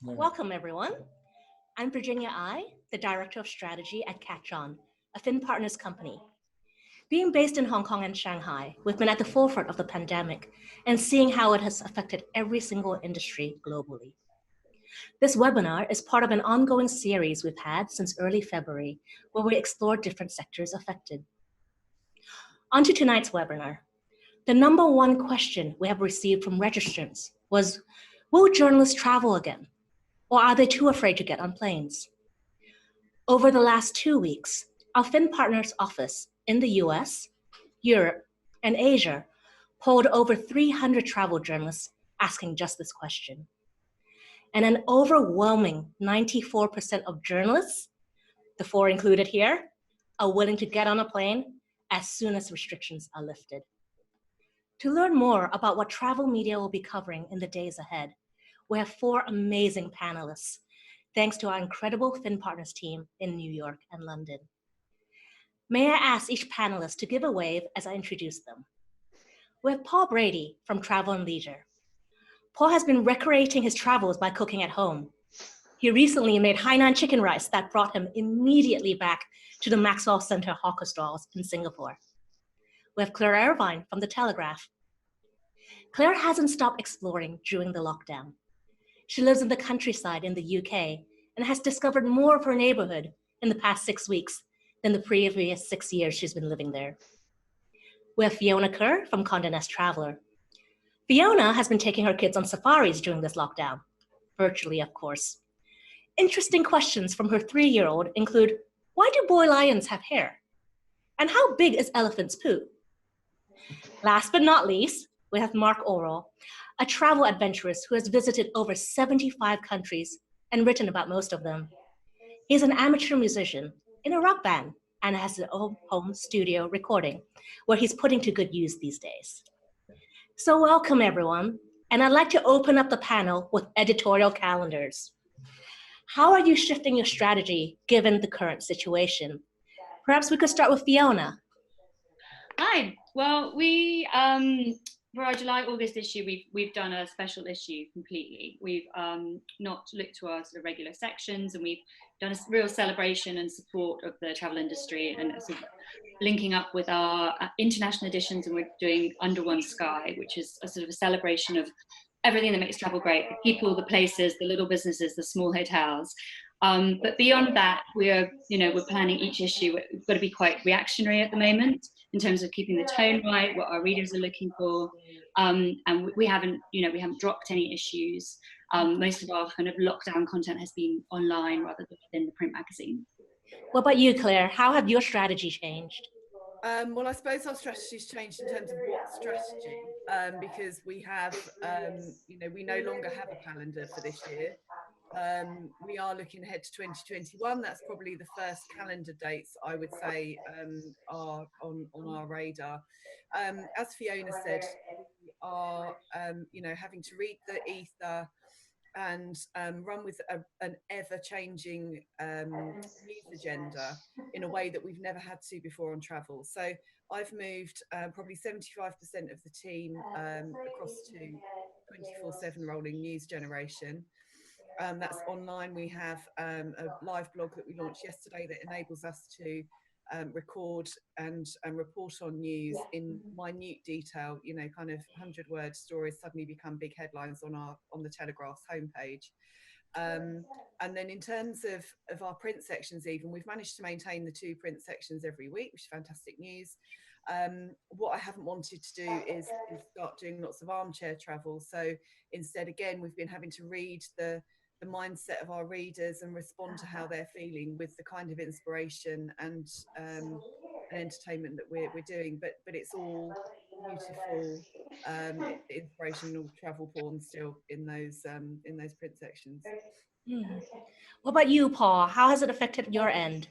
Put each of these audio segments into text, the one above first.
Welcome, everyone. I'm Virginia I, the Director of Strategy at CatchOn, a Fin Partners company. Being based in Hong Kong and Shanghai, we've been at the forefront of the pandemic and seeing how it has affected every single industry globally. This webinar is part of an ongoing series we've had since early February, where we explore different sectors affected. On to tonight's webinar. The number one question we have received from registrants was, will journalists travel again? Or are they too afraid to get on planes? Over the last 2 weeks, our Fin Partners office in the US, Europe, and Asia polled over 300 travel journalists asking just this question. And an overwhelming 94% of journalists, the 4 included here, are willing to get on a plane as soon as restrictions are lifted. To learn more about what travel media will be covering in the days ahead, we have 4 amazing panelists, thanks to our incredible Fin Partners team in New York and London. May I ask each panelist to give a wave as I introduce them. We have Paul Brady from Travel and Leisure. Paul has been recreating his travels by cooking at home. He recently made Hainan chicken rice that brought him immediately back to the Maxwell Center hawker stalls in Singapore. We have Kerr Irvin from the Telegraph. Claire hasn't stopped exploring during the lockdown. She lives in the countryside in the UK and has discovered more of her neighborhood in the past 6 weeks than the previous 6 years she's been living there. We have Fiona Kerr from Condé Nast Traveler. Fiona has been taking her kids on safaris during this lockdown, virtually of course. Interesting questions from her 3-year-old include, why do boy lions have hair? And how big is elephant's poo? Last but not least, we have Mark Orwoll, a travel adventurist who has visited over 75 countries and written about most of them. He's an amateur musician in a rock band and has his own home studio recording, where he's putting to good use these days. So welcome, everyone. And I'd like to open up the panel with editorial calendars. How are you shifting your strategy given the current situation? Perhaps we could start with Fiona. Hi. Well, for our July-August issue, we've done a special issue completely. We've not looked to our sort of regular sections, and we've done a real celebration and support of the travel industry, and sort of linking up with our international editions, and we're doing Under One Sky, which is a sort of a celebration of everything that makes travel great: the people, the places, the little businesses, the small hotels. But beyond that, we're planning each issue. We've got to be quite reactionary at the moment in terms of keeping the tone right, what our readers are looking for, and we haven't dropped any issues. Most of our kind of lockdown content has been online rather than within the print magazine. What about you, Claire? How have your strategy changed? Well, I suppose our strategy's changed in terms of what strategy, because we have, we no longer have a calendar for this year. We are looking ahead to 2021. That's probably the first calendar dates I would say are on our radar. As Fiona said, we are having to read the ether and run with an ever-changing news agenda in a way that we've never had to before on travel. So I've moved probably 75% of the team across to 24/7 rolling news generation. That's online. We have a live blog that we launched yesterday that enables us to record and report on news in minute detail. Kind of 100-word stories suddenly become big headlines on the Telegraph's homepage. And then in terms of our print sections, even we've managed to maintain the 2 print sections every week, which is fantastic news. What I haven't wanted to do is start doing lots of armchair travel. So instead, again, we've been having to read the mindset of our readers and respond to how they're feeling with the kind of inspiration and entertainment that we're doing. But it's all beautiful, inspirational travel porn still in those print sections. What about you, Paul? How has it affected your end?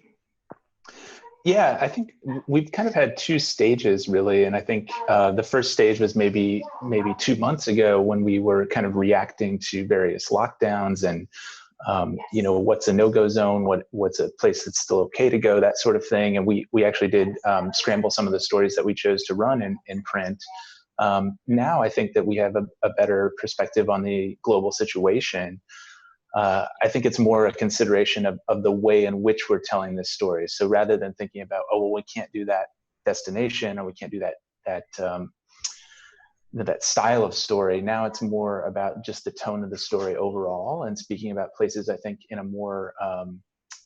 Yeah, I think we've kind of had 2 stages really, and I think the first stage was maybe 2 months ago when we were kind of reacting to various lockdowns and what's a no-go zone, what's a place that's still okay to go, that sort of thing. And we actually did scramble some of the stories that we chose to run in print. Now I think that we have a better perspective on the global situation. I think it's more a consideration of the way in which we're telling this story. So rather than thinking about, oh, well, we can't do that destination, or we can't do that style of story, now it's more about just the tone of the story overall, and speaking about places, I think, in a more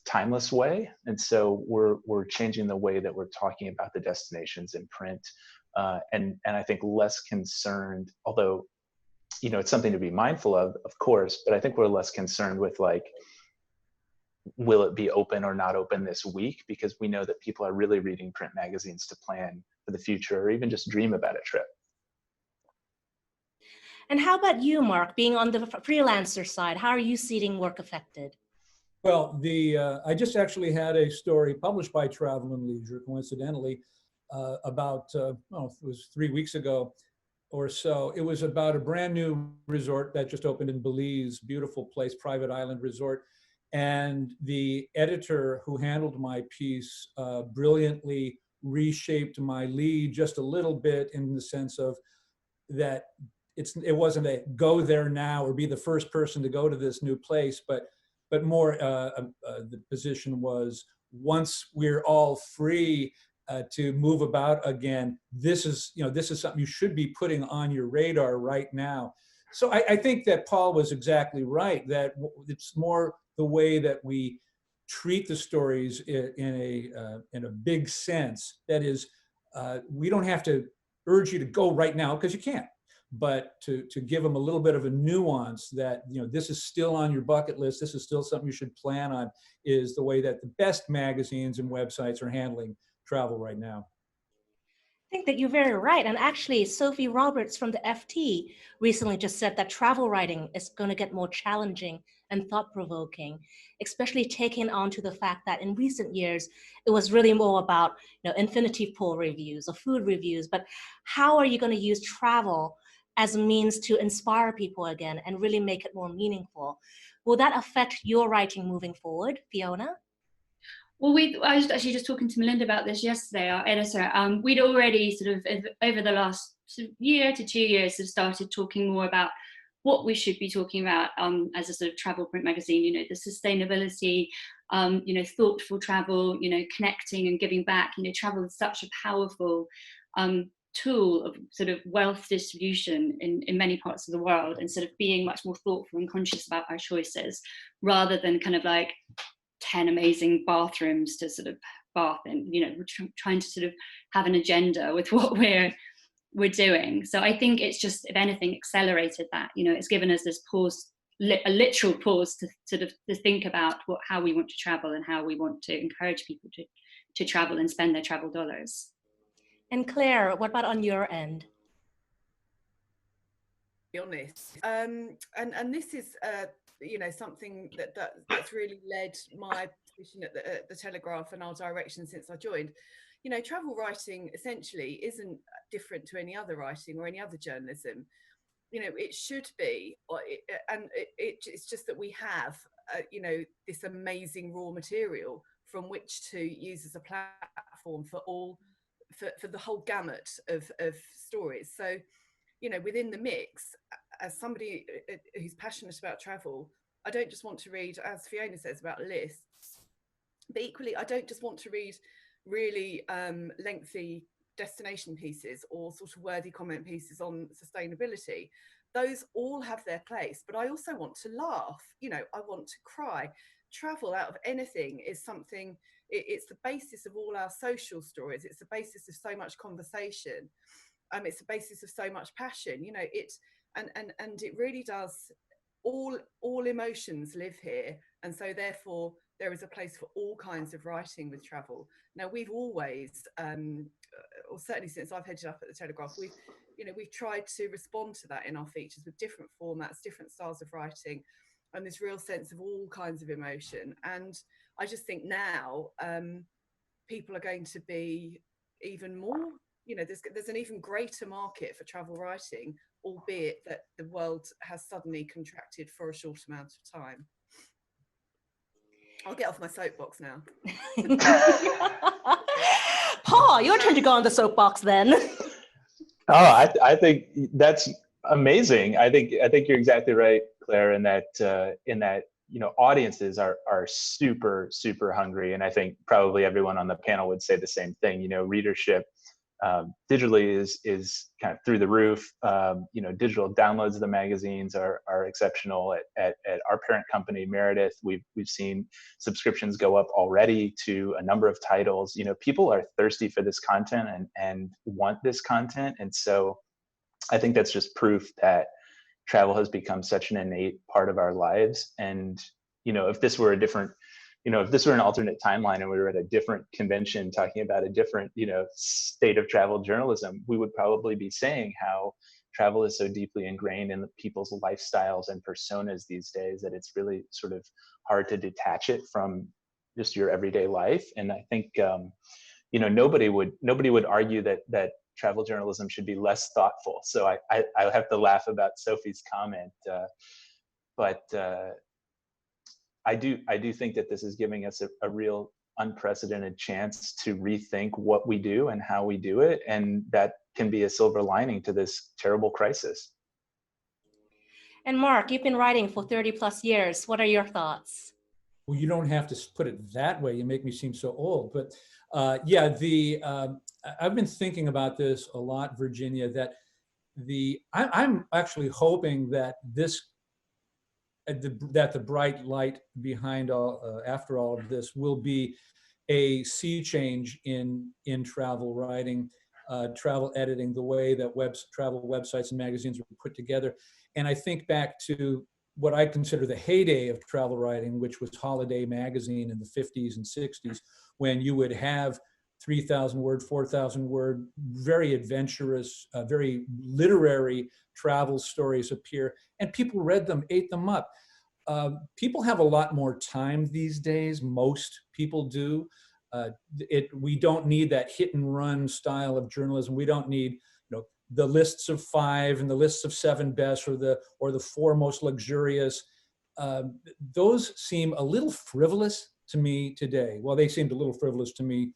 timeless way. And so we're changing the way that we're talking about the destinations in print, and I think less concerned, although, you know, it's something to be mindful of course, but I think we're less concerned with, like, will it be open or not open this week? Because we know that people are really reading print magazines to plan for the future, or even just dream about a trip. And how about you, Mark, being on the freelancer side? How are you seeing work affected? Well, I just actually had a story published by Travel and Leisure, coincidentally, about, it was 3 weeks ago or so. It was about a brand new resort that just opened in Belize, beautiful place, private island resort. And the editor who handled my piece brilliantly reshaped my lead just a little bit, in the sense of that it wasn't a go there now or be the first person to go to this new place, but more the position was, once we're all free to move about again, this is something you should be putting on your radar right now. So I think that Paul was exactly right, that it's more the way that we treat the stories in a big sense. That is, we don't have to urge you to go right now, because you can't, but to give them a little bit of a nuance that, you know, this is still on your bucket list, this is still something you should plan on, is the way that the best magazines and websites are handling travel right now. I think that you're very right. And actually, Sophie Roberts from the FT recently just said that travel writing is going to get more challenging and thought-provoking, especially taking on to the fact that in recent years, it was really more about, you know, infinity pool reviews or food reviews. But how are you going to use travel as a means to inspire people again and really make it more meaningful? Will that affect your writing moving forward, Fiona? Well, I was actually just talking to Melinda about this yesterday, our editor. We'd already sort of, over the last year to 2 years, have started talking more about what we should be talking about as a sort of travel print magazine, you know, the sustainability, you know, thoughtful travel, you know, connecting and giving back. You know, travel is such a powerful tool of sort of wealth distribution in many parts of the world, and sort of being much more thoughtful and conscious about our choices, rather than kind of like 10 amazing bathrooms to sort of bath in. You know, we're trying to sort of have an agenda with what we're doing. So I think it's just, if anything, accelerated that. You know, it's given us this pause, a literal pause to sort of to think about how we want to travel and how we want to encourage people to travel and spend their travel dollars. And Claire, what about on your end? Be honest, and this is you know, something that's really led my position at the Telegraph and our direction since I joined. You know, travel writing essentially isn't different to any other writing or any other journalism. You know, it should be, it's just that we have you know, this amazing raw material from which to use as a platform for the whole gamut of stories. So, you know, within the mix, as somebody who's passionate about travel, I don't just want to read, as Fiona says, about lists, but equally, I don't just want to read really lengthy destination pieces or sort of worthy comment pieces on sustainability. Those all have their place, but I also want to laugh. You know, I want to cry. Travel out of anything is something, it's the basis of all our social stories. It's the basis of so much conversation. It's the basis of so much passion. You know, and it really does, all emotions live here. And so therefore there is a place for all kinds of writing with travel. Now we've always, or certainly since I've headed up at the Telegraph, we've tried to respond to that in our features with different formats, different styles of writing, and this real sense of all kinds of emotion. And I just think now people are going to be even more, you know, there's an even greater market for travel writing, albeit that the world has suddenly contracted for a short amount of time. I'll get off my soapbox now. Paul, your turn to go on the soapbox then. Oh, I think that's amazing. I think you're exactly right, Claire, in that audiences are super, super hungry. And I think probably everyone on the panel would say the same thing. Readership digitally is kind of through the roof. Digital downloads of the magazines are exceptional. At our parent company, Meredith, we've seen subscriptions go up already to a number of titles. People are thirsty for this content and want this content. And so I think that's just proof that travel has become such an innate part of our lives. And, if this were if this were an alternate timeline and we were at a different convention talking about a different, state of travel journalism, we would probably be saying how travel is so deeply ingrained in people's lifestyles and personas these days that it's really sort of hard to detach it from just your everyday life. And I think, nobody would argue that travel journalism should be less thoughtful. So I have to laugh about Sophie's comment, but I do think that this is giving us a real unprecedented chance to rethink what we do and how we do it, and that can be a silver lining to this terrible crisis. And Mark, you've been writing for 30 plus years. What are your thoughts? Well, you don't have to put it that way. You make me seem so old. But I've been thinking about this a lot, Virginia, that I'm actually hoping that that the bright light behind after all of this will be a sea change in travel writing, travel editing, the way that travel websites and magazines are put together. And I think back to what I consider the heyday of travel writing, which was Holiday magazine in the 50s and 60s, when you would have 3,000 word, 4,000 word, very adventurous, very literary travel stories appear, and people read them, ate them up. People have a lot more time these days. Most people do. We don't need that hit and run style of journalism. We don't need, the lists of 5 and the lists of 7 best, or the 4 most luxurious. Those seem a little frivolous to me today. Well, they seemed a little frivolous to me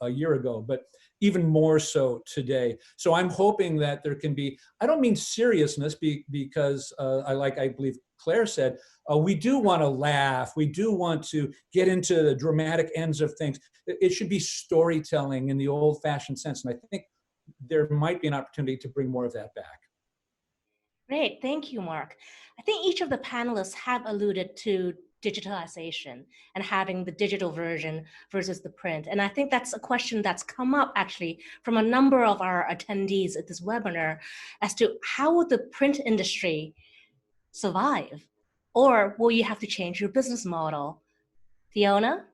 a year ago, but even more so today. So I'm hoping that there can be, I don't mean seriousness because I believe Claire said, we do want to laugh. We do want to get into the dramatic ends of things. It should be storytelling in the old fashioned sense. And I think there might be an opportunity to bring more of that back. Great, thank you, Mark. I think each of the panelists have alluded to digitalization and having the digital version versus the print. And I think that's a question that's come up actually from a number of our attendees at this webinar as to how would the print industry survive? Or will you have to change your business model? Fiona?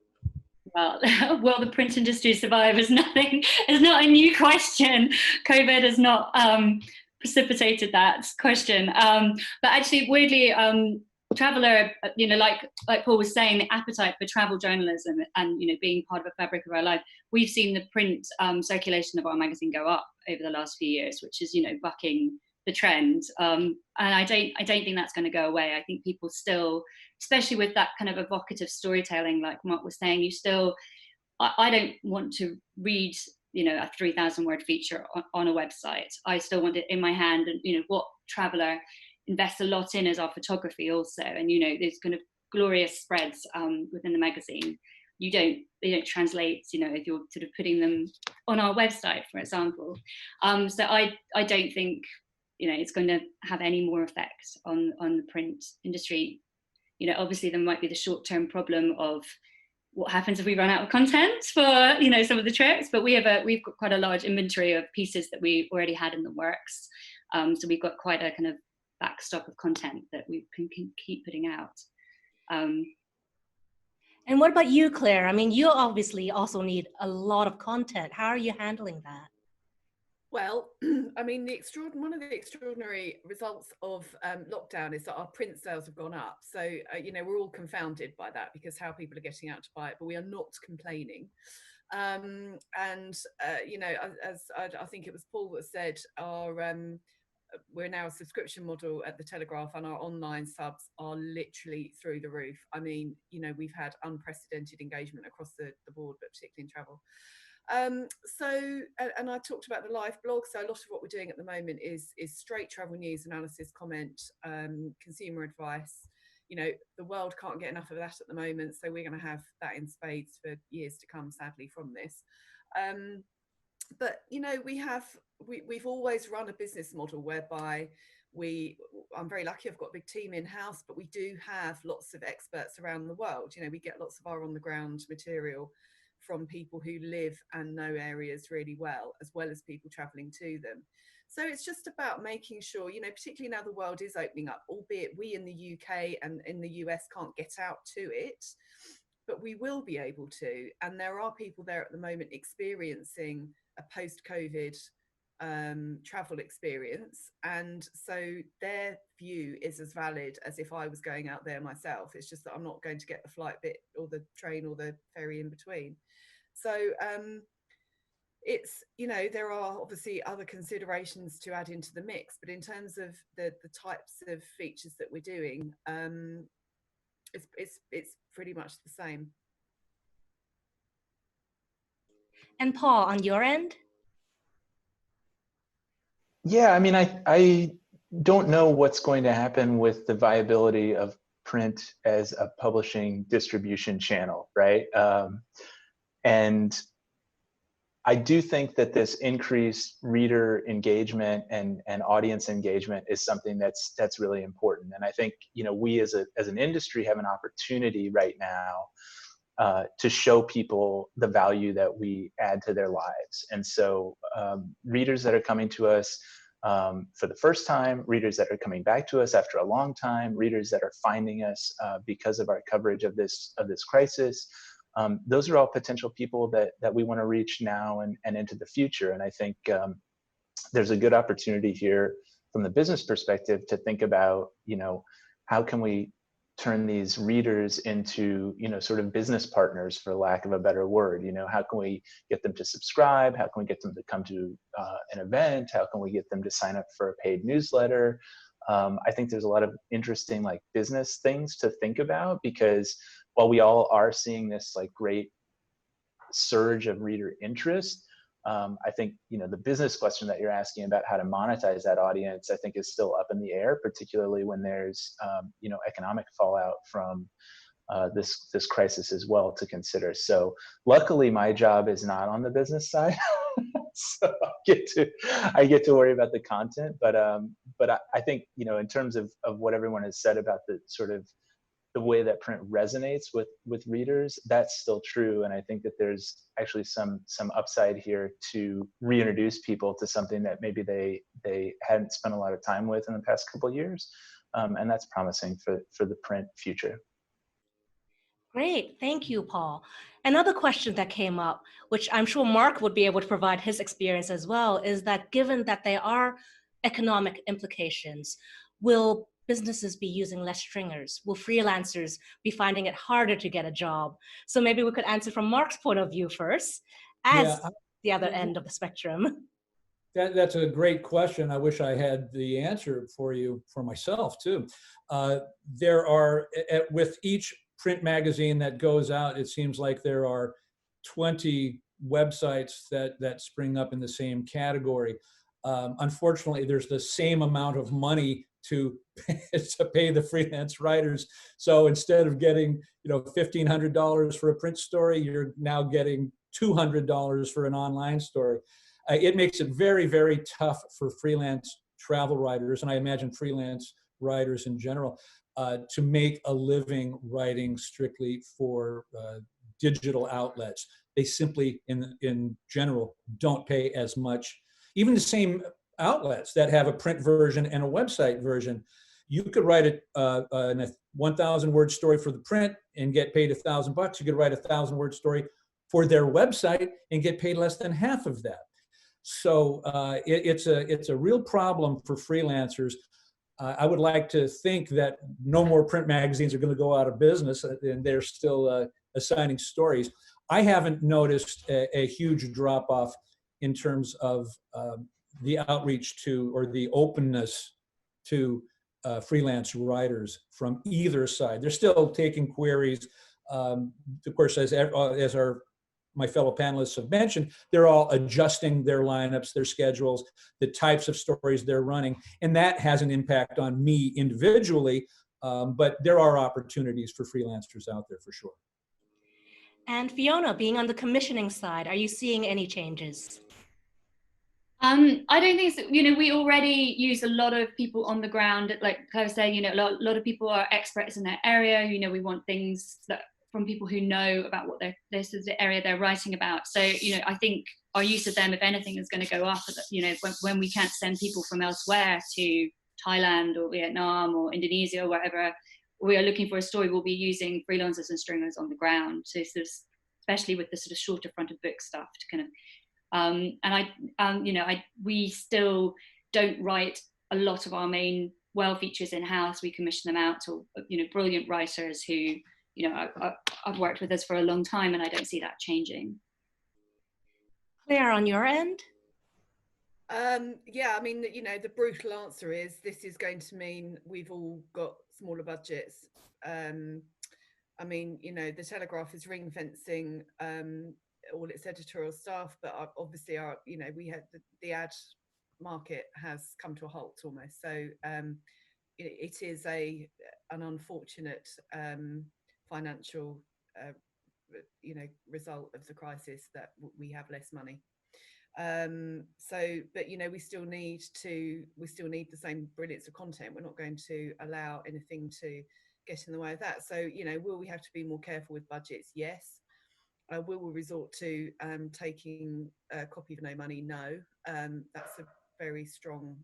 Well, will the print industry survive is not a new question. COVID has not precipitated that question. But actually, weirdly, Traveller, like Paul was saying, the appetite for travel journalism and being part of a fabric of our life, we've seen the print circulation of our magazine go up over the last few years, which is bucking the trend. And I don't think that's going to go away. I think people still, especially with that kind of evocative storytelling, like Mark was saying, I don't want to read a 3,000 word feature on a website. I still want it in my hand. And what Traveller invests a lot in is our photography also, and there's kind of glorious spreads within the magazine. They don't translate if you're sort of putting them on our website, for example. So I don't think it's going to have any more effect on the print industry. Obviously there might be the short-term problem of what happens if we run out of content for some of the trips, but we've got quite a large inventory of pieces that we already had in the works. So we've got quite a kind of backstock of content that we can keep putting out. And what about you, Claire? I mean, you obviously also need a lot of content. How are you handling that? Well, I mean, one of the extraordinary results of lockdown is that our print sales have gone up. So, we're all confounded by that because how people are getting out to buy it, but we are not complaining. As I think it was Paul that said, we're now a subscription model at the Telegraph, and our online subs are literally through the roof. I mean, we've had unprecedented engagement across the board, but particularly in travel. And I talked about the live blog. So a lot of what we're doing at the moment is straight travel news, analysis, comment, consumer advice. you know, the world can't get enough of that at the moment, so we're going to have that in spades for years to come, sadly, from this. But you know, we've always run a business model whereby I'm very lucky, I've got a big team in-house, but we do have lots of experts around the world. You know, we get lots of our on-the-ground material from people who live and know areas really well as people traveling to them. So it's just about making sure, you know, particularly now the world is opening up, albeit we in the UK and in the US can't get out to it, but we will be able to. And there are people there at the moment experiencing a post-COVID travel experience, and so their view is as valid as if I was going out there myself. It's just that I'm not going to get the flight bit or the train or the ferry in between. So it's, you know, there are obviously other considerations to add into the mix, but in terms of the types of features that we're doing, it's pretty much the same. And Paul, on your end? Yeah, I mean, I don't know what's going to happen with the viability of print as a publishing distribution channel, right? And I do think that this increased reader engagement and audience engagement is something that's really important. And I think, you know, we as an industry have an opportunity right now to show people the value that we add to their lives. And so readers that are coming to us for the first time, readers that are coming back to us after a long time, readers that are finding us because of our coverage of this crisis, those are all potential people that we want to reach now and into the future. And I think there's a good opportunity here from the business perspective to think about, you know, how can we turn these readers into, you know, sort of business partners, for lack of a better word. You know, how can we get them to subscribe? How can we get them to come to an event? How can we get them to sign up for a paid newsletter? I think there's a lot of interesting like business things to think about, because while we all are seeing this like great surge of reader interest, I think, you know, the business question that you're asking about how to monetize that audience, I think is still up in the air, particularly when there's, you know, economic fallout from this crisis as well to consider. So luckily my job is not on the business side. So I get to worry about the content, but I think, you know, in terms of what everyone has said about the sort of the way that print resonates with readers, that's still true. And I think that there's actually some upside here to reintroduce people to something that maybe they hadn't spent a lot of time with in the past couple of years. And that's promising for the print future. Great, thank you, Paul. Another question that came up, which I'm sure Mark would be able to provide his experience as well, is that given that there are economic implications, will businesses be using less stringers? Will freelancers be finding it harder to get a job? So maybe we could answer from Mark's point of view first, as the other end of the spectrum. That's a great question. I wish I had the answer for you, for myself too. There are, with each print magazine that goes out, it seems like there are 20 websites that spring up in the same category. Unfortunately, there's the same amount of money to pay the freelance writers. So instead of getting, you know, $1,500 for a print story, you're now getting $200 for an online story. It makes it very, very tough for freelance travel writers, and I imagine freelance writers in general, to make a living writing strictly for digital outlets. They simply, in general, don't pay as much. Even the same outlets that have a print version and a website version, you could write a 1,000-word story for the print and get paid $1,000. You could write a 1,000-word story for their website and get paid less than half of that. So it's a real problem for freelancers. I would like to think that no more print magazines are going to go out of business, and they're still assigning stories. I haven't noticed a huge drop-off in terms of the outreach to, or the openness to freelance writers from either side. They're still taking queries. Of course, as my fellow panelists have mentioned, they're all adjusting their lineups, their schedules, the types of stories they're running. And that has an impact on me individually But there are opportunities for freelancers out there for sure. And Fiona, being on the commissioning side, are you seeing any changes? I don't think so. We already use a lot of people on the ground. Like I was saying, a lot of people are experts in their area. We want things that from people who know about what this is the area they're writing about. So, I think our use of them, if anything, is going to go up. When we can't send people from elsewhere to Thailand or Vietnam or Indonesia or wherever we are looking for a story, we'll be using freelancers and stringers on the ground. So sort of, especially with the sort of shorter front of book stuff to kind of, we still don't write a lot of our main well features in-house. We commission them out to, brilliant writers who, I've worked with us for a long time, and I don't see that changing. Claire, on your end? Yeah, I mean, the brutal answer is this is going to mean we've all got smaller budgets. I mean, the Telegraph is ring fencing all its editorial staff, but obviously we had the ad market has come to a halt almost. So it is an unfortunate financial result of the crisis that we have less money. But we still need the same brilliance of content. We're not going to allow anything to get in the way of that. So will we have to be more careful with budgets? Yes. Will we resort to taking a copy for no money? No. That's a very strong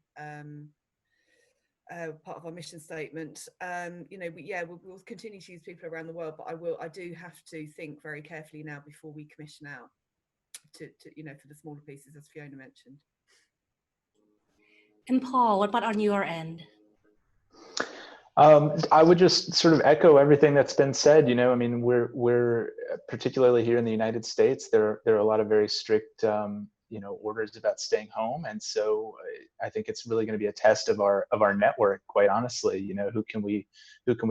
part of our mission statement. We'll continue to use people around the world, but I do have to think very carefully now before we commission out to for the smaller pieces, as Fiona mentioned. And Paul, what about on your end? I would just sort of echo everything that's been said. I mean, we're particularly here in the United States, there are a lot of very strict, orders about staying home, and so I think it's really going to be a test of our network. Quite honestly, who can we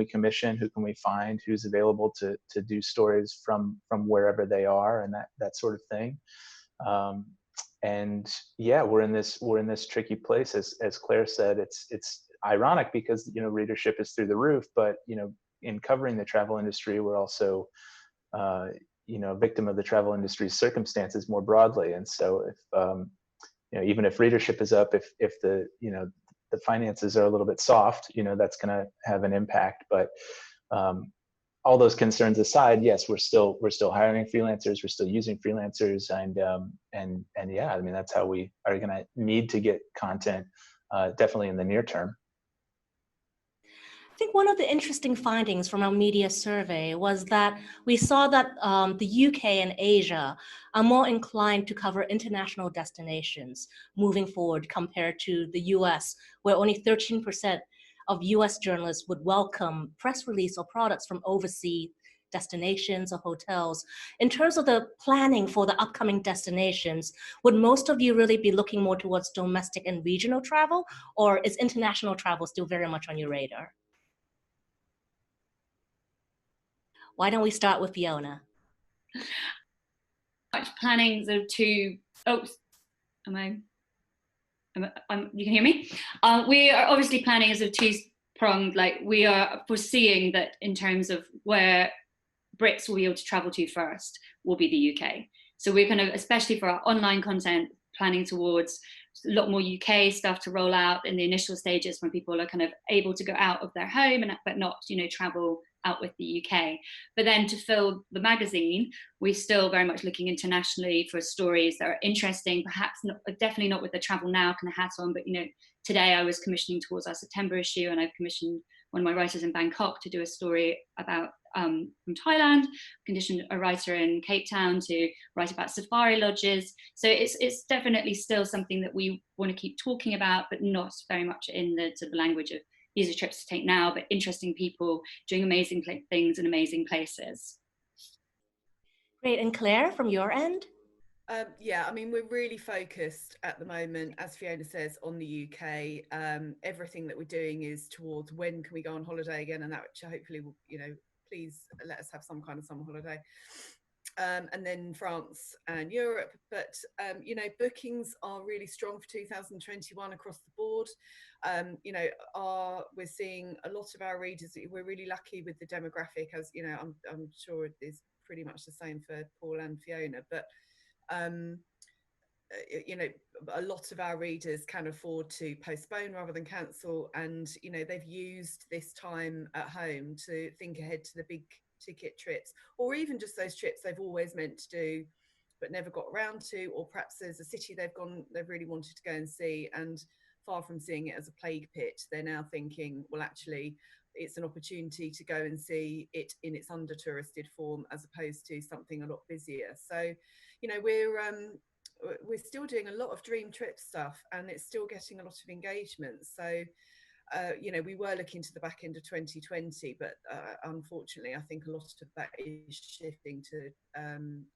commission, who can we find, who's available to do stories from wherever they are, and that sort of thing. And yeah, we're in this tricky place, as Claire said. It's ironic because readership is through the roof, but in covering the travel industry, we're also a victim of the travel industry's circumstances more broadly. And so if even if readership is up, if the the finances are a little bit soft, that's going to have an impact. But all those concerns aside, yes, we're still hiring freelancers, we're still using freelancers, and yeah, I mean, that's how we are going to need to get content, definitely in the near term. I think one of the interesting findings from our media survey was that we saw that the UK and Asia are more inclined to cover international destinations moving forward compared to the US, where only 13% of US journalists would welcome press release or products from overseas destinations or hotels. In terms of the planning for the upcoming destinations, would most of you really be looking more towards domestic and regional travel, or is international travel still very much on your radar? Why don't we start with Fiona? Planning sort of two. Oh, you can hear me? We are obviously planning as a two-pronged. Like, we are foreseeing that in terms of where Brits will be able to travel to first will be the UK. So we're kind of, especially for our online content, planning towards a lot more UK stuff to roll out in the initial stages when people are kind of able to go out of their home but not, travel out with the UK. But then to fill the magazine, we're still very much looking internationally for stories that are interesting, perhaps definitely not with the Travel Now kind of hat on, but today I was commissioning towards our September issue, and I've commissioned one of my writers in Bangkok to do a story about from Thailand, commissioned a writer in Cape Town to write about safari lodges. So it's definitely still something that we want to keep talking about, but not very much in the sort of language of these are trips to take now, but interesting people doing amazing things in amazing places. Great. And Claire, from your end? Yeah, I mean, we're really focused at the moment, as Fiona says, on the UK. Everything that we're doing is towards when can we go on holiday again, and that which hopefully will, please let us have some kind of summer holiday. and then France and Europe. But, you know, bookings are really strong for 2021 across the board. You know, we're seeing a lot of our readers, we're really lucky with the demographic, as, you know, I'm sure it is pretty much the same for Paul and Fiona, but, you know, a lot of our readers can afford to postpone rather than cancel. And, you know, they've used this time at home to think ahead to the big ticket trips, or even just those trips they've always meant to do but never got around to, or perhaps there's a city they've really wanted to go and see, and far from seeing it as a plague pit, they're now thinking, well, actually it's an opportunity to go and see it in its under touristed form as opposed to something a lot busier. So, you know, we're still doing a lot of dream trip stuff, and it's still getting a lot of engagement. So you know, we were looking to the back end of 2020, but unfortunately, I think a lot of that is shifting to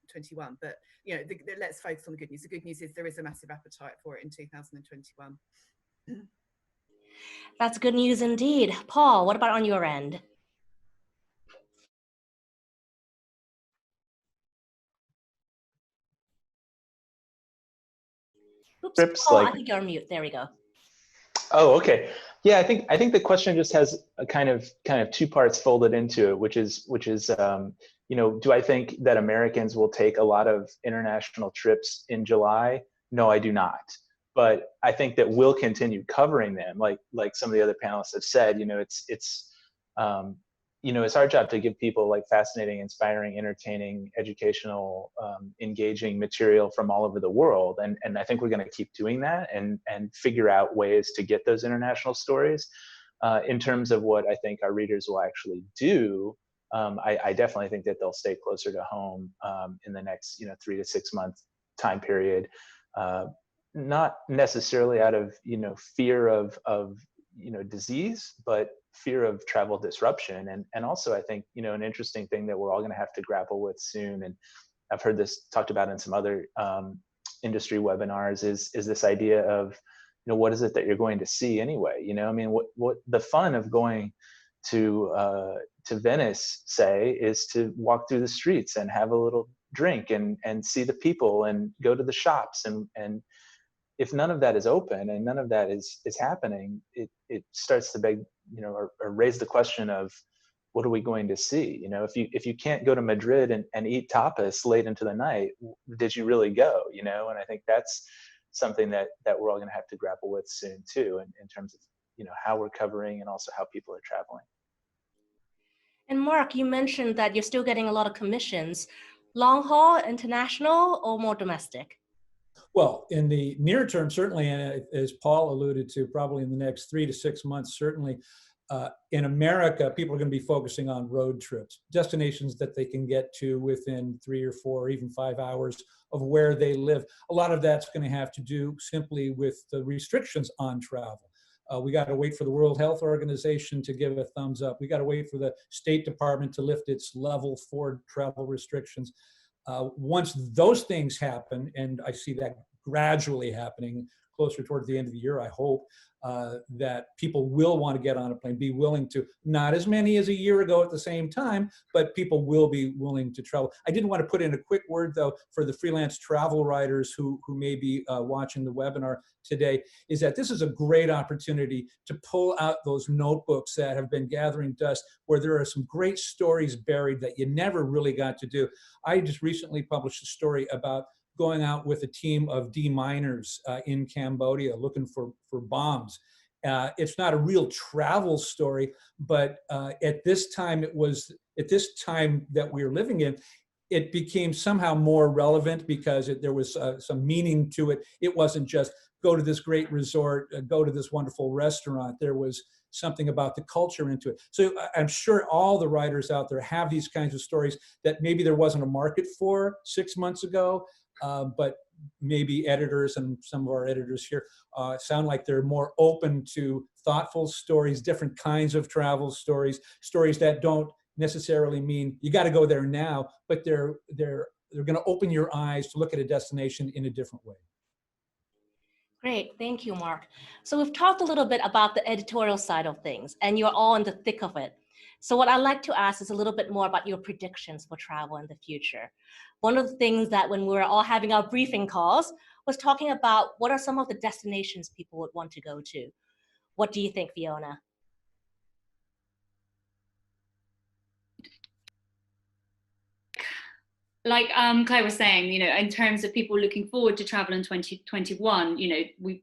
21. But, you know, let's focus on the good news. The good news is there is a massive appetite for it in 2021. That's good news indeed. Paul, what about on your end? Oops, Trips, Paul, like, I think you're on mute. There we go. oh, okay. Yeah, I think the question just has a kind of two parts folded into it, which is you know, do I think that Americans will take a lot of international trips in July? No, I do not. But I think that we'll continue covering them, like some of the other panelists have said. You know, it's you know, it's our job to give people like fascinating, inspiring, entertaining, educational, engaging material from all over the world. And I think we're going to keep doing that and figure out ways to get those international stories. In terms of what I think our readers will actually do, I definitely think that they'll stay closer to home in the next, you know, 3 to 6 month time period. Not necessarily out of, you know, fear of you know, disease, but fear of travel disruption. And also, I think, you know, an interesting thing that we're all going to have to grapple with soon, and I've heard this talked about in some other industry webinars, is this idea of, you know, what is it that you're going to see anyway? You know, I mean, what the fun of going to Venice, say, is to walk through the streets and have a little drink and see the people and go to the shops, and if none of that is open and none of that is happening, it starts to beg, you know, or raise the question of, what are we going to see? You know, if you can't go to Madrid and eat tapas late into the night, did you really go? You know, and I think that's something that we're all going to have to grapple with soon too, in terms of, you know, how we're covering and also how people are traveling. And Mark, you mentioned that you're still getting a lot of commissions. Long haul, international, or more domestic? Well, in the near term, certainly, and as Paul alluded to, probably in the next 3 to 6 months, certainly, in America, people are going to be focusing on road trips, destinations that they can get to within 3 or 4 or even 5 hours of where they live. A lot of that's going to have to do simply with the restrictions on travel. We got to wait for the World Health Organization to give a thumbs up. We got to wait for the State Department to lift its level 4 travel restrictions. Once those things happen, and I see that gradually happening closer towards the end of the year, I hope, that people will want to get on a plane, be willing to, not as many as a year ago at the same time, but people will be willing to travel. I did want to put in a quick word, though, for the freelance travel writers who may be watching the webinar today, is that this is a great opportunity to pull out those notebooks that have been gathering dust, where there are some great stories buried that you never really got to do. I just recently published a story about going out with a team of de-miners in Cambodia looking for bombs. It's not a real travel story, but at this time that we were living in, it became somehow more relevant because there was some meaning to it. It wasn't just go to this great resort, go to this wonderful restaurant. There was something about the culture into it. So I'm sure all the writers out there have these kinds of stories that maybe there wasn't a market for 6 months ago, but maybe editors, and some of our editors here sound like they're more open to thoughtful stories, different kinds of travel stories, stories that don't necessarily mean you got to go there now, but they're going to open your eyes to look at a destination in a different way. Great, thank you, Mark. So we've talked a little bit about the editorial side of things, and you're all in the thick of it. So what I'd like to ask is a little bit more about your predictions for travel in the future. One of the things that when we were all having our briefing calls was talking about what are some of the destinations people would want to go to. What do you think, Fiona? Like Claire was saying, in terms of people looking forward to travel in 2021, we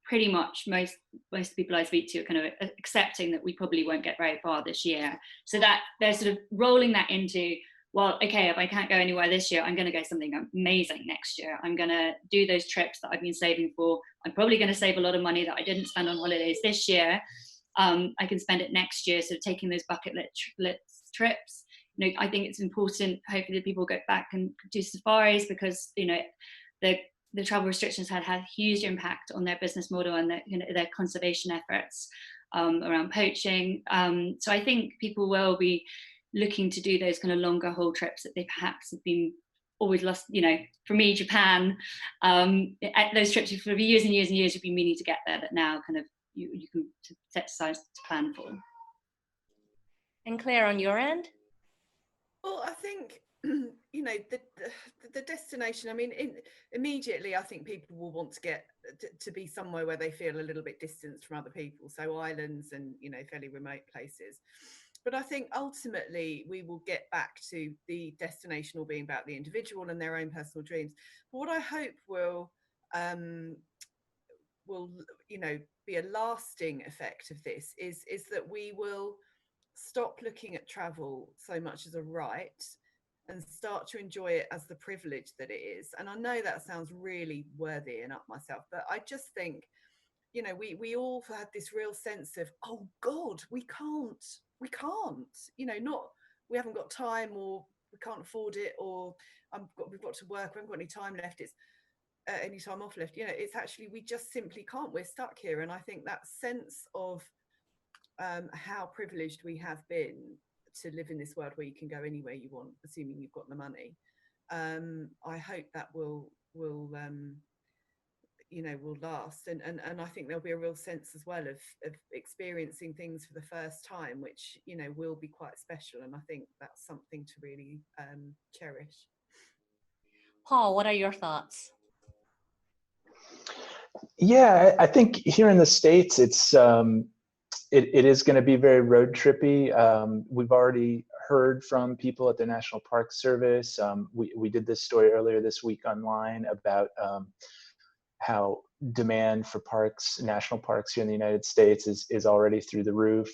pretty much most people I speak to are kind of accepting that we probably won't get very far this year. So that they're sort of rolling that into, well, okay, if I can't go anywhere this year, I'm going to go something amazing next year. I'm going to do those trips that I've been saving for. I'm probably going to save a lot of money that I didn't spend on holidays this year. I can spend it next year. So taking those bucket list trips. I think it's important, hopefully, that people go back and do safaris, because the travel restrictions had a huge impact on their business model and their conservation efforts around poaching. So I think people will be looking to do those kind of longer haul trips that they perhaps have been always lost. For me, Japan, those trips for years and years and years you've been meaning to get there, that now kind of you can set aside to plan for. And Claire, on your end? Well, I think, the destination, I mean, immediately, I think people will want to get to be somewhere where they feel a little bit distanced from other people. So islands and, fairly remote places. But I think ultimately we will get back to the destination all being about the individual and their own personal dreams. But what I hope will be a lasting effect of this is that we will stop looking at travel so much as a right and start to enjoy it as the privilege that it is. And I know that sounds really worthy and up myself, but I just think, we all had this real sense of, oh God, we can't, we haven't got time, or we can't afford it, or we've got to work, we haven't got any time left, it's any time off left. It's actually, we just simply can't, we're stuck here. And I think that sense of how privileged we have been to live in this world where you can go anywhere you want, assuming you've got the money. I hope that will last, and I think there'll be a real sense as well of experiencing things for the first time, which will be quite special, and I think that's something to really cherish. Paul, what are your thoughts? Yeah, I think here in the States, it is going to be very road trippy. We've already heard from people at the National Park Service. We did this story earlier this week online about how demand for national parks here in the United States is already through the roof.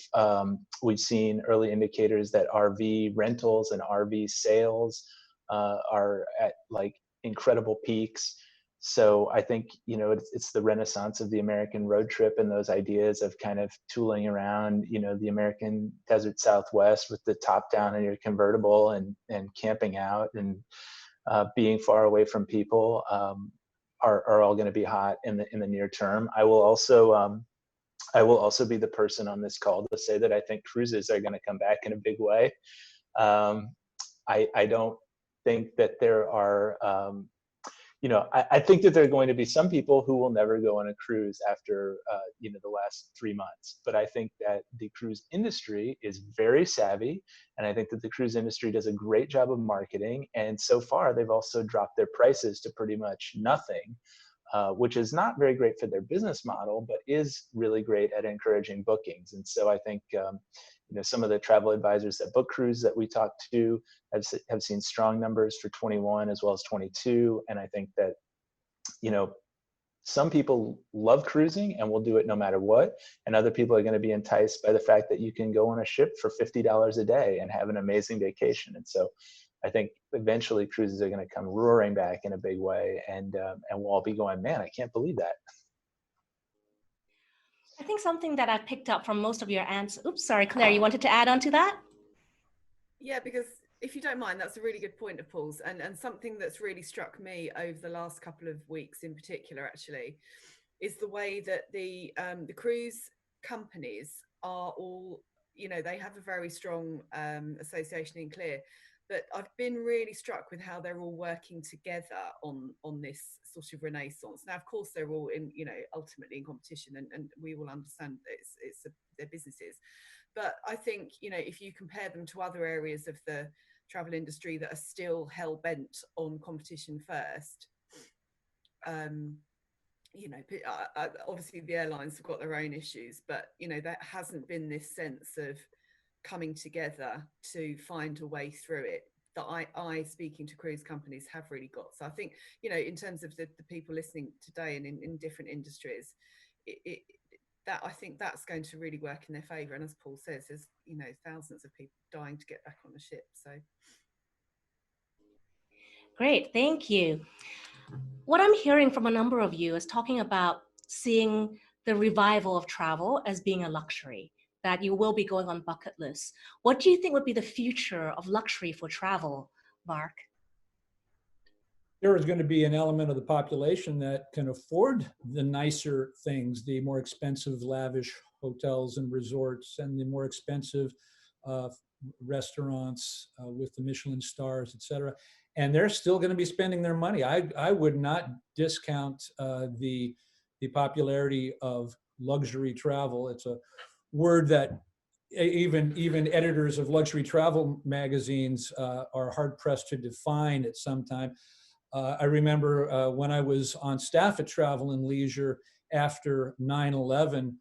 We've seen early indicators that RV rentals and RV sales are at like incredible peaks. So I think, it's the renaissance of the American road trip, and those ideas of kind of tooling around, the American desert Southwest with the top down in your convertible and camping out and being far away from people are all going to be hot in the near term. I will also be the person on this call to say that I think cruises are going to come back in a big way. I don't think that there are I think that there are going to be some people who will never go on a cruise after, the last 3 months. But I think that the cruise industry is very savvy. And I think that the cruise industry does a great job of marketing. And so far, they've also dropped their prices to pretty much nothing, which is not very great for their business model, but is really great at encouraging bookings. And so I think, some of the travel advisors that book cruise that we talked to have seen strong numbers for 21 as well as 22. And I think that, some people love cruising and will do it no matter what. And other people are going to be enticed by the fact that you can go on a ship for $50 a day and have an amazing vacation. And so I think eventually cruises are going to come roaring back in a big way. And we'll all be going, man, I can't believe that. I think something that I picked up from most of your answers. Oops, sorry, Claire, you wanted to add on to that? Yeah, because if you don't mind, that's a really good point of Paul's, and something that's really struck me over the last couple of weeks in particular, actually, is the way that the cruise companies are all, they have a very strong association in Clear. But I've been really struck with how they're all working together on this sort of renaissance. Now, of course, they're all in, ultimately in competition, and we will understand that it's their businesses. But I think, you know, if you compare them to other areas of the travel industry that are still hell bent on competition first, you know, obviously the airlines have got their own issues, but, you know, there hasn't been this sense of coming together to find a way through it that I speaking to cruise companies have really got. So I think, you know, in terms of the people listening today and in different industries, that I think that's going to really work in their favour. And as Paul says, there's, you know, thousands of people dying to get back on the ship. So Great, thank you. What I'm hearing from a number of you is talking about seeing the revival of travel as being a luxury, that you will be going on bucket lists. What do you think would be the future of luxury for travel, Mark? There is going to be an element of the population that can afford the nicer things, the more expensive, lavish hotels and resorts, and the more expensive restaurants with the Michelin stars, et cetera. And they're still going to be spending their money. I would not discount the popularity of luxury travel. It's a word that even editors of luxury travel magazines are hard pressed to define at some time. I remember when I was on staff at Travel and Leisure after 9/11,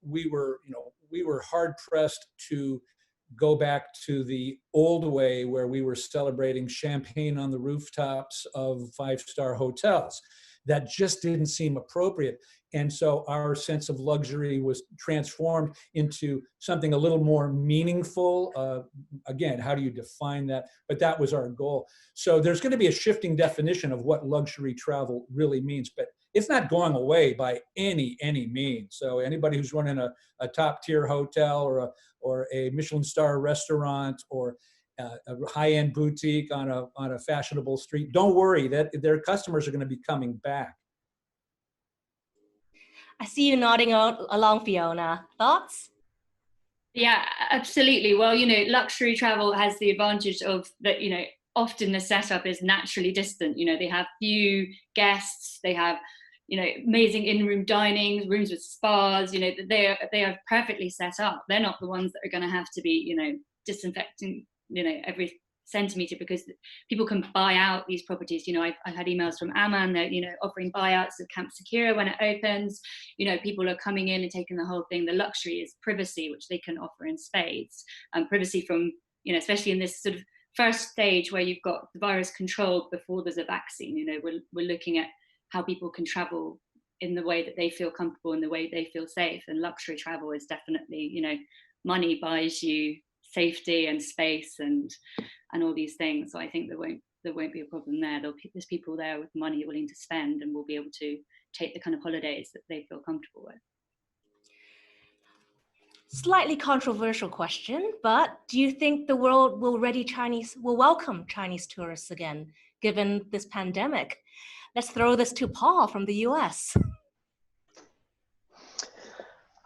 we were hard pressed to go back to the old way where we were celebrating champagne on the rooftops of five-star hotels. That just didn't seem appropriate. And so our sense of luxury was transformed into something a little more meaningful. Again, how do you define that? But that was our goal. So there's going to be a shifting definition of what luxury travel really means, but it's not going away by any means. So anybody who's running a top tier hotel or a Michelin star restaurant or a high-end boutique on a fashionable street, don't worry, that their customers are going to be coming back. I see you nodding along, Fiona. Thoughts? Yeah, absolutely. Well, you know, luxury travel has the advantage of that, you know, often the setup is naturally distant. You know, they have few guests, they have, you know, amazing in-room dining, rooms with spas, you know, they are perfectly set up. They're not the ones that are going to have to be, you know, disinfecting, you know, every centimeter, because people can buy out these properties. You know, I've had emails from Amman, they're, you know, offering buyouts of Camp Secura when it opens. You know, people are coming in and taking the whole thing. The luxury is privacy, which they can offer in spades, and privacy from, you know, especially in this sort of first stage where you've got the virus controlled before there's a vaccine. You know, we're looking at how people can travel in the way that they feel comfortable, in the way they feel safe. And luxury travel is definitely, you know, money buys you safety and space and all these things. So I think there won't be a problem there. There's people there with money willing to spend and will be able to take the kind of holidays that they feel comfortable with. Slightly controversial question, but do you think the world will welcome Chinese tourists again, given this pandemic? Let's throw this to Paul from the US.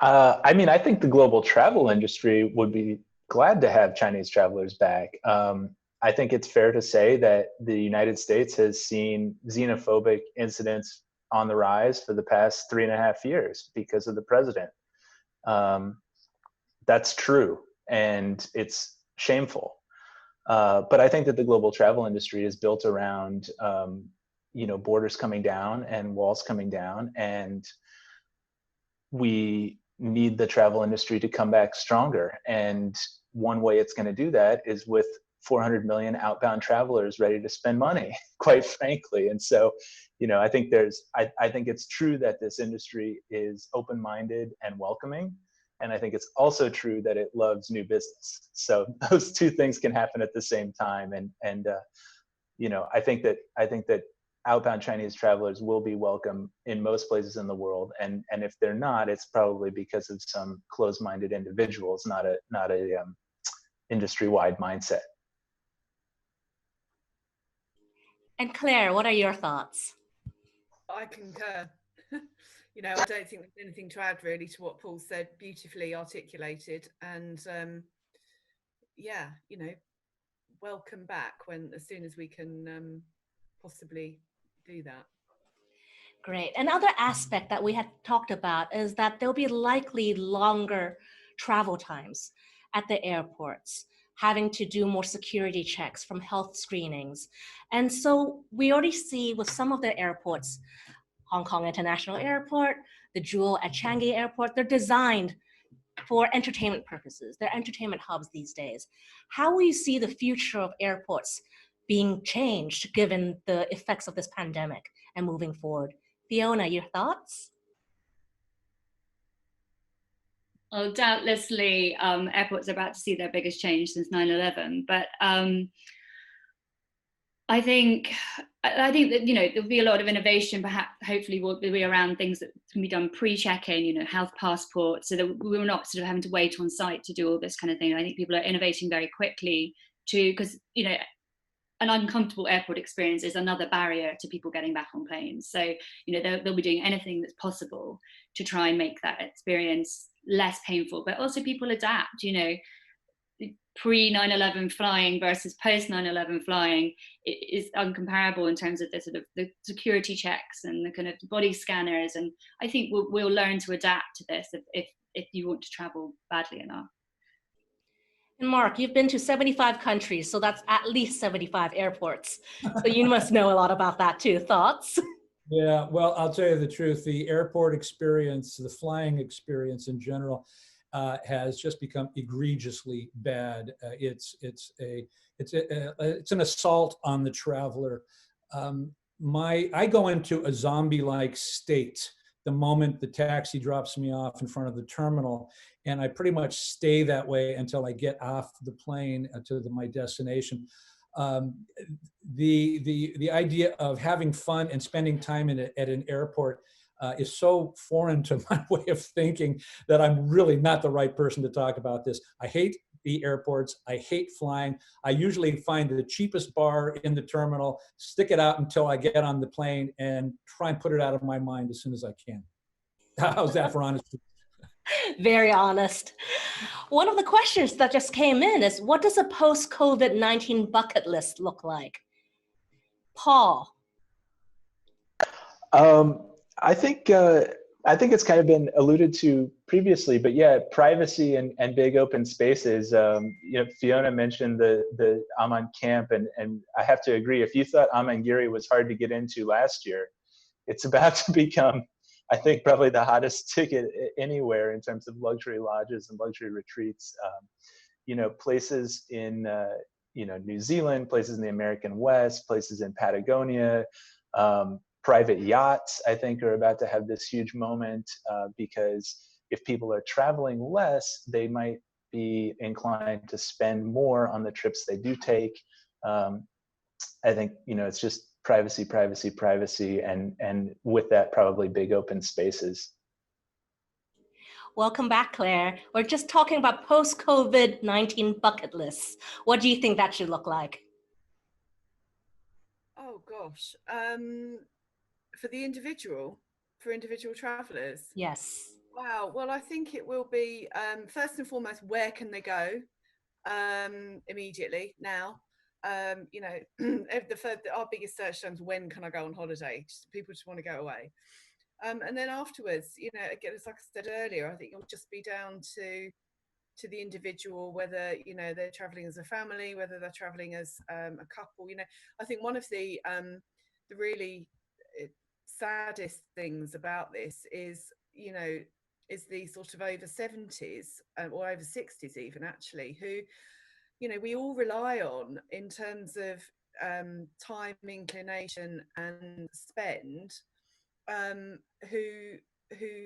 I mean, I think the global travel industry would be glad to have Chinese travelers back. I think it's fair to say that the United States has seen xenophobic incidents on the rise for the past 3.5 years because of the president. That's true, and it's shameful. But I think that the global travel industry is built around, you know, borders coming down and walls coming down, and we need the travel industry to come back stronger. And one way it's going to do that is with 400 million outbound travelers ready to spend money, quite frankly. And so, you know, I think I think it's true that this industry is open-minded and welcoming. And I think it's also true that it loves new business. So those two things can happen at the same time. And you know, I think that outbound Chinese travelers will be welcome in most places in the world. And if they're not, it's probably because of some closed-minded individuals, not a industry-wide mindset. And Claire, what are your thoughts? I concur. You know, I don't think there's anything to add really to what Paul said, beautifully articulated. And yeah, you know, welcome back as soon as we can possibly do that. Great. Another aspect that we had talked about is that there'll be likely longer travel times at the airports, having to do more security checks from health screenings. And so we already see with some of the airports, Hong Kong International Airport, the Jewel at Changi Airport, they're designed for entertainment purposes. They're entertainment hubs these days. How will you see the future of airports being changed given the effects of this pandemic and moving forward? Fiona, your thoughts? Well, doubtlessly, airports are about to see their biggest change since 9/11. But I think that, you know, there'll be a lot of innovation, perhaps, hopefully, will be around things that can be done pre-check-in, you know, health passports, so that we're not sort of having to wait on site to do all this kind of thing. I think people are innovating very quickly because, you know, an uncomfortable airport experience is another barrier to people getting back on planes. So, you know, they'll be doing anything that's possible to try and make that experience less painful, but also people adapt, you know. Pre 9/11 flying versus post 9/11 flying is uncomparable in terms of the sort of the security checks and the kind of body scanners. And I think we'll learn to adapt to this if you want to travel badly enough. And Mark, you've been to 75 countries, so that's at least 75 airports. So you must know a lot about that too. Thoughts? Yeah, well, I'll tell you the truth. The airport experience, the flying experience in general, has just become egregiously bad. It's an assault on the traveler. I go into a zombie-like state the moment the taxi drops me off in front of the terminal, and I pretty much stay that way until I get off the plane to my destination. The idea of having fun and spending time at an airport is so foreign to my way of thinking that I'm really not the right person to talk about this. I hate the airports. I hate flying. I usually find the cheapest bar in the terminal, stick it out until I get on the plane, and try and put it out of my mind as soon as I can. How's that for honesty? Very honest. One of the questions that just came in is, what does a post-COVID-19 bucket list look like? Paul. I think it's kind of been alluded to previously, but yeah, privacy and big open spaces. You know, Fiona mentioned the Amman camp, and I have to agree. If you thought Amangiri was hard to get into last year, it's about to become, I think, probably the hottest ticket anywhere in terms of luxury lodges and luxury retreats. You know, places in you know, New Zealand, places in the American West, places in Patagonia. Private yachts, I think, are about to have this huge moment because if people are traveling less, they might be inclined to spend more on the trips they do take. I think, you know, it's just privacy, privacy, privacy, and with that, probably big open spaces. Welcome back, Claire. We're just talking about post-COVID-19 bucket lists. What do you think that should look like? Oh gosh. For individual travelers? Yes. Wow. Well, I think it will be, first and foremost, where can they go immediately now? You know, our biggest search terms, when can I go on holiday? People just want to go away. And then afterwards, you know, again, as like I said earlier, I think it'll just be down to the individual, whether, you know, they're traveling as a family, whether they're traveling as a couple. You know, I think one of the really saddest things about this is, you know, is the sort of over 70s or over 60s even, actually, who, you know, we all rely on in terms of time, inclination and spend, who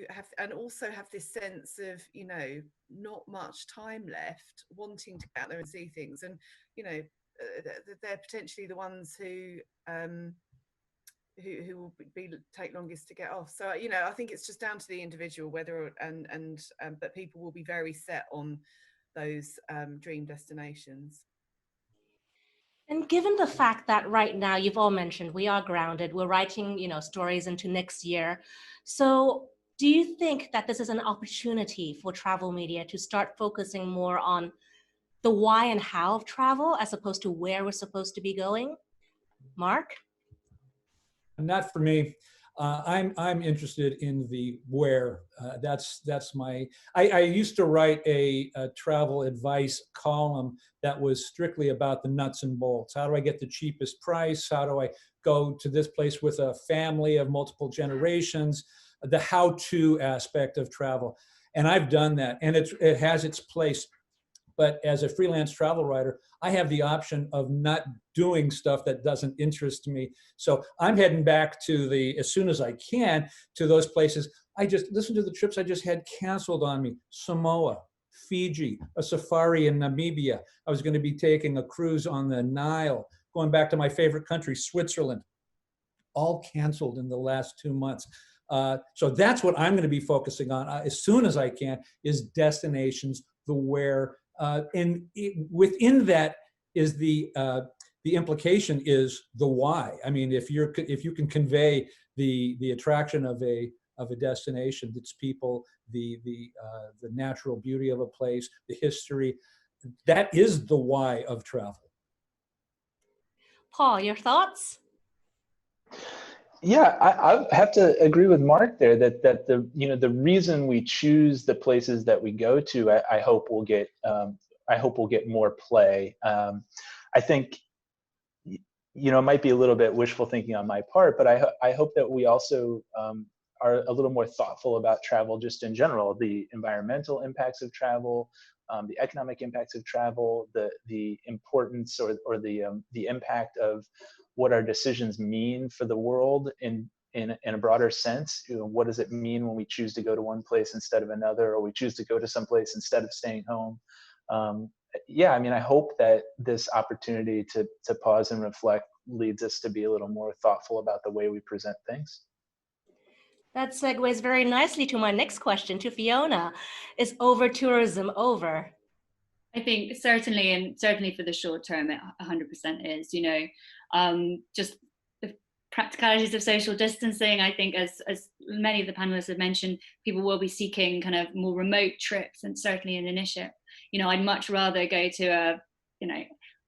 have, and also have this sense of, you know, not much time left, wanting to get out there and see things. And, you know, they're potentially the ones who will take longest to get off. So, you know, I think it's just down to the individual whether, but people will be very set on those dream destinations. And given the fact that right now, you've all mentioned, we are grounded, we're writing, you know, stories into next year. So do you think that this is an opportunity for travel media to start focusing more on the why and how of travel as opposed to where we're supposed to be going? Mark? Not for me. I'm interested in the where. That's my. I used to write a travel advice column that was strictly about the nuts and bolts. How do I get the cheapest price? How do I go to this place with a family of multiple generations? The how-to aspect of travel, and I've done that, and it has its place. But as a freelance travel writer, I have the option of not doing stuff that doesn't interest me. So I'm heading back to as soon as I can, to those places. I just listen to the trips I just had canceled on me. Samoa, Fiji, a safari in Namibia. I was going to be taking a cruise on the Nile, going back to my favorite country, Switzerland. All canceled in the last 2 months. So that's what I'm going to be focusing on as soon as I can, is destinations, the where. And within that is the implication is the why. I mean, if you can convey the attraction of a destination, its people, the natural beauty of a place, the history, that is the why of travel. Paul, your thoughts? Yeah, I have to agree with Mark there that the reason we choose the places that we go to, I hope will get more play. I think it might be a little bit wishful thinking on my part, but I hope that we also are a little more thoughtful about travel just in general, the environmental impacts of travel, the economic impacts of travel, the importance or the impact of what our decisions mean for the world in a broader sense. What does it mean when we choose to go to one place instead of another, or we choose to go to some place instead of staying home? Yeah, I mean, I hope that this opportunity to pause and reflect leads us to be a little more thoughtful about the way we present things. That segues very nicely to my next question, to Fiona. Is over-tourism over? I think certainly, and certainly for the short term, it 100% is. Just the practicalities of social distancing. I think, as many of the panelists have mentioned, people will be seeking kind of more remote trips, and certainly in initiative. I'd much rather go to a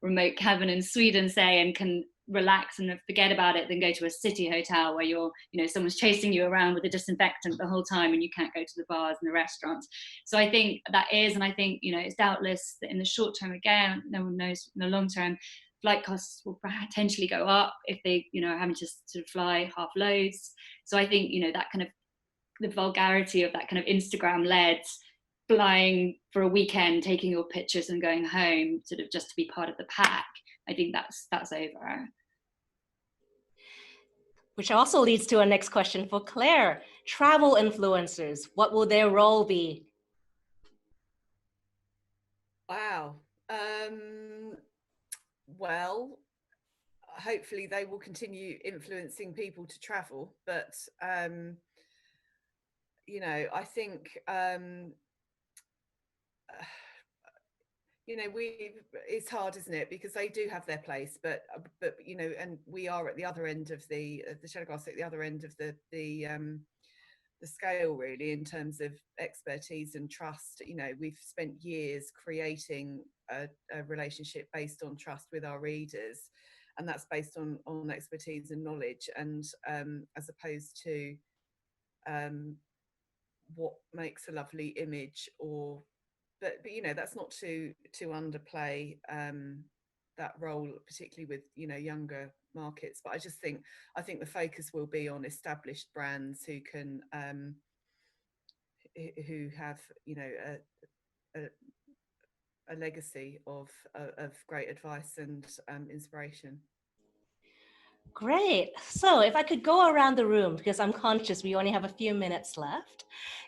remote cabin in Sweden, say, and can relax and forget about it, than go to a city hotel where someone's chasing you around with a disinfectant the whole time and you can't go to the bars and the restaurants. So I think that is, and I think it's doubtless that in the short term, again, no one knows in the long term, flight costs will potentially go up if they are having to sort of fly half loads. So I think that kind of the vulgarity of that kind of Instagram led flying for a weekend, taking your pictures and going home sort of just to be part of the pack, I think that's over. Which also leads to our next question for Claire. Travel influencers, what will their role be? Wow. Well, hopefully they will continue influencing people to travel, but I think it's hard, isn't it? Because they do have their place, but and we are at the other end of the Telegraph, at the other end of the scale, really, in terms of expertise and trust. We've spent years creating a relationship based on trust with our readers, and that's based on expertise and knowledge, and as opposed to what makes a lovely image, but that's not to underplay that role, particularly with younger markets. But I think the focus will be on established brands who can who have a legacy of great advice and inspiration. Great. So if I could go around the room, because I'm conscious we only have a few minutes left.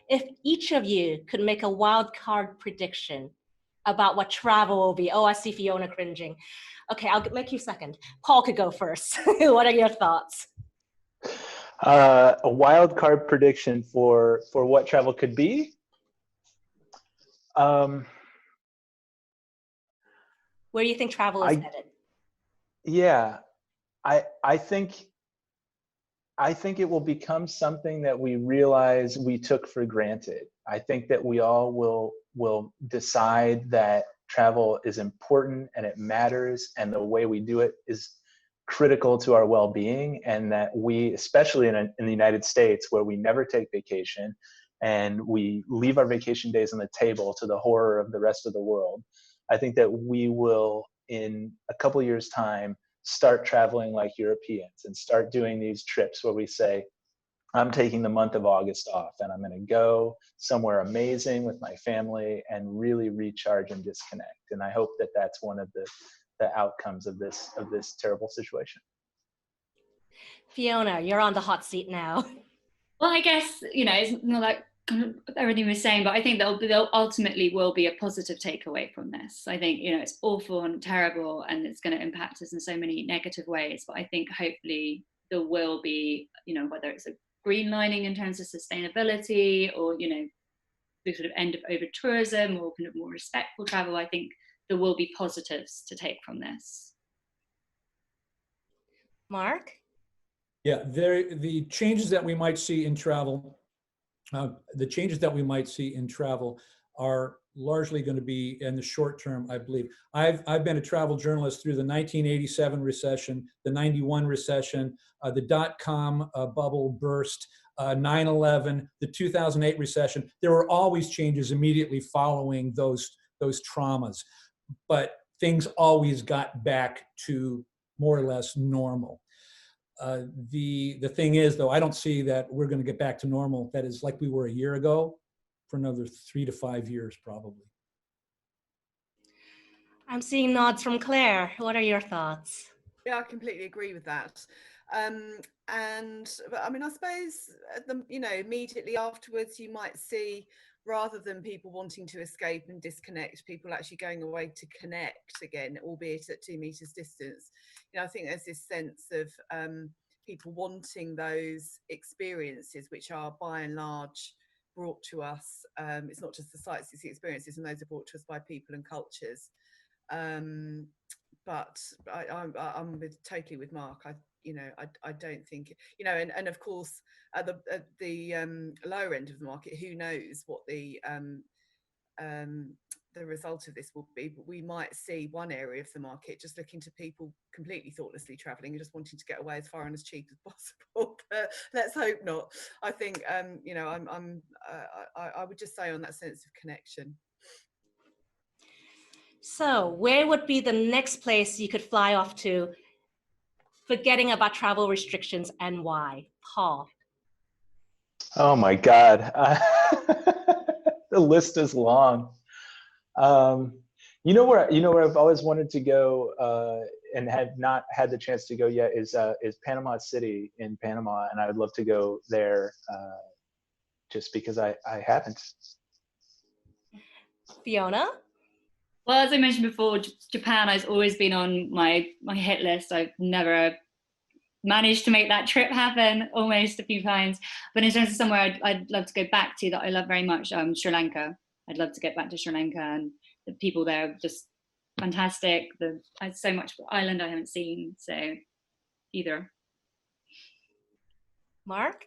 If each of you could make a wild card prediction about what travel will be. Oh, I see Fiona cringing. Okay, I'll make you second. Paul could go first. What are your thoughts? A wild card prediction for what travel could be? Where do you think travel is headed? Yeah, I think it will become something that we realize we took for granted. I think that we all will decide that travel is important and it matters, and the way we do it is critical to our well-being, and that we, especially in the United States, where we never take vacation and we leave our vacation days on the table to the horror of the rest of the world, I think that we will, in a couple years' time, start traveling like Europeans and start doing these trips where we say, I'm taking the month of August off and I'm going to go somewhere amazing with my family and really recharge and disconnect. And I hope that that's one of the outcomes of this terrible situation. Fiona, you're on the hot seat now. Well, I guess, it's not like everything we're saying, but I think there'll ultimately will be a positive takeaway from this. I think, it's awful and terrible and it's going to impact us in so many negative ways. But I think hopefully there will be, whether it's a green lining in terms of sustainability or, the sort of end of over tourism or kind of more respectful travel, I think there will be positives to take from this. Mark? Yeah, the changes that we might see in travel, are largely going to be in the short term, I believe. I've been a travel journalist through the 1987 recession, the 91 recession, the dot-com bubble burst, 9/11, the 2008 recession. There were always changes immediately following those traumas, but things always got back to more or less normal. The thing is, though, I don't see that we're going to get back to normal, that is like we were a year ago, for another 3 to 5 years, probably. I'm seeing nods from Claire. What are your thoughts? Yeah, I completely agree with that. But I mean, I suppose immediately afterwards, you might see, rather than people wanting to escape and disconnect, people actually going away to connect again, albeit at 2 meters distance. I think there's this sense of people wanting those experiences, which are by and large brought to us. It's not just the sites, it's the experiences, and those are brought to us by people and cultures. But I'm totally with Mark. I don't think, and of course at the lower end of the market, who knows what the result of this will be, but we might see one area of the market just looking to people completely thoughtlessly traveling and just wanting to get away as far and as cheap as possible. But let's hope not. I think I would just say on that sense of connection. So where would be the next place you could fly off to, forgetting about travel restrictions, and why? Paul? Oh my God. The list is long. Where I've always wanted to go and have not had the chance to go yet is Panama City in Panama, and I would love to go there just because I haven't. Fiona? Well, as I mentioned before, Japan has always been on my hit list. I've never managed to make that trip happen, almost a few times. But in terms of somewhere I'd love to go back to that I love very much, Sri Lanka. I'd love to get back to Sri Lanka, and the people there are just fantastic. There's so much island I haven't seen, so either. Mark?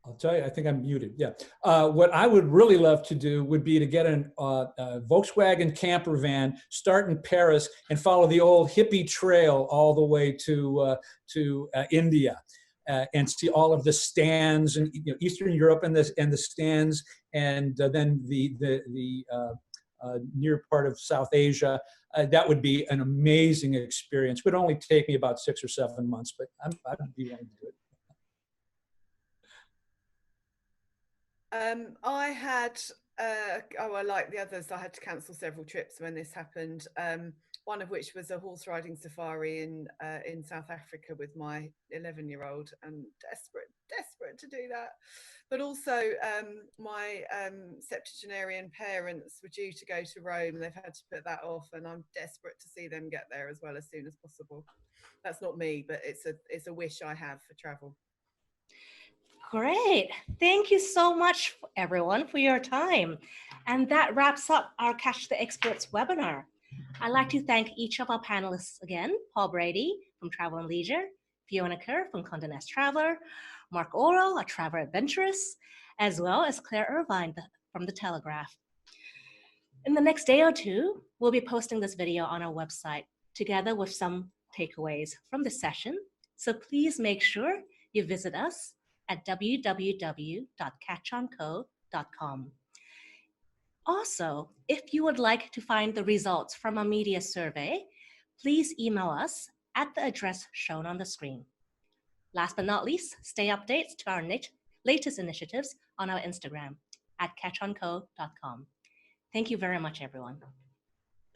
I'll tell you, I think I'm muted. Yeah. What I would really love to do would be to get a Volkswagen camper van, start in Paris, and follow the old hippie trail all the way to India, and see all of the stands in Eastern Europe and the stands, and then the near part of South Asia. That would be an amazing experience. It would only take me about 6 or 7 months, but I'd be willing to do it. I had, like the others, I had to cancel several trips when this happened. One of which was a horse riding safari in South Africa with my 11-year-old, and desperate to do that. But also my septuagenarian parents were due to go to Rome, and they've had to put that off, and I'm desperate to see them get there as well as soon as possible. That's not me, but it's a wish I have for travel. Great. Thank you so much, everyone, for your time. And that wraps up our Catch the Experts webinar. I'd like to thank each of our panelists again: Paul Brady from Travel and Leisure, Fiona Kerr from Condé Nast Traveler, Mark Orwoll, a travel adventurist, as well as Claire Irvin from the Telegraph. In the next day or two, we'll be posting this video on our website, together with some takeaways from the session, so please make sure you visit us at www.catchonco.com. Also, if you would like to find the results from a media survey, please email us at the address shown on the screen. Last but not least, stay updated to our latest initiatives on our Instagram at catchonco.com. Thank you very much, everyone.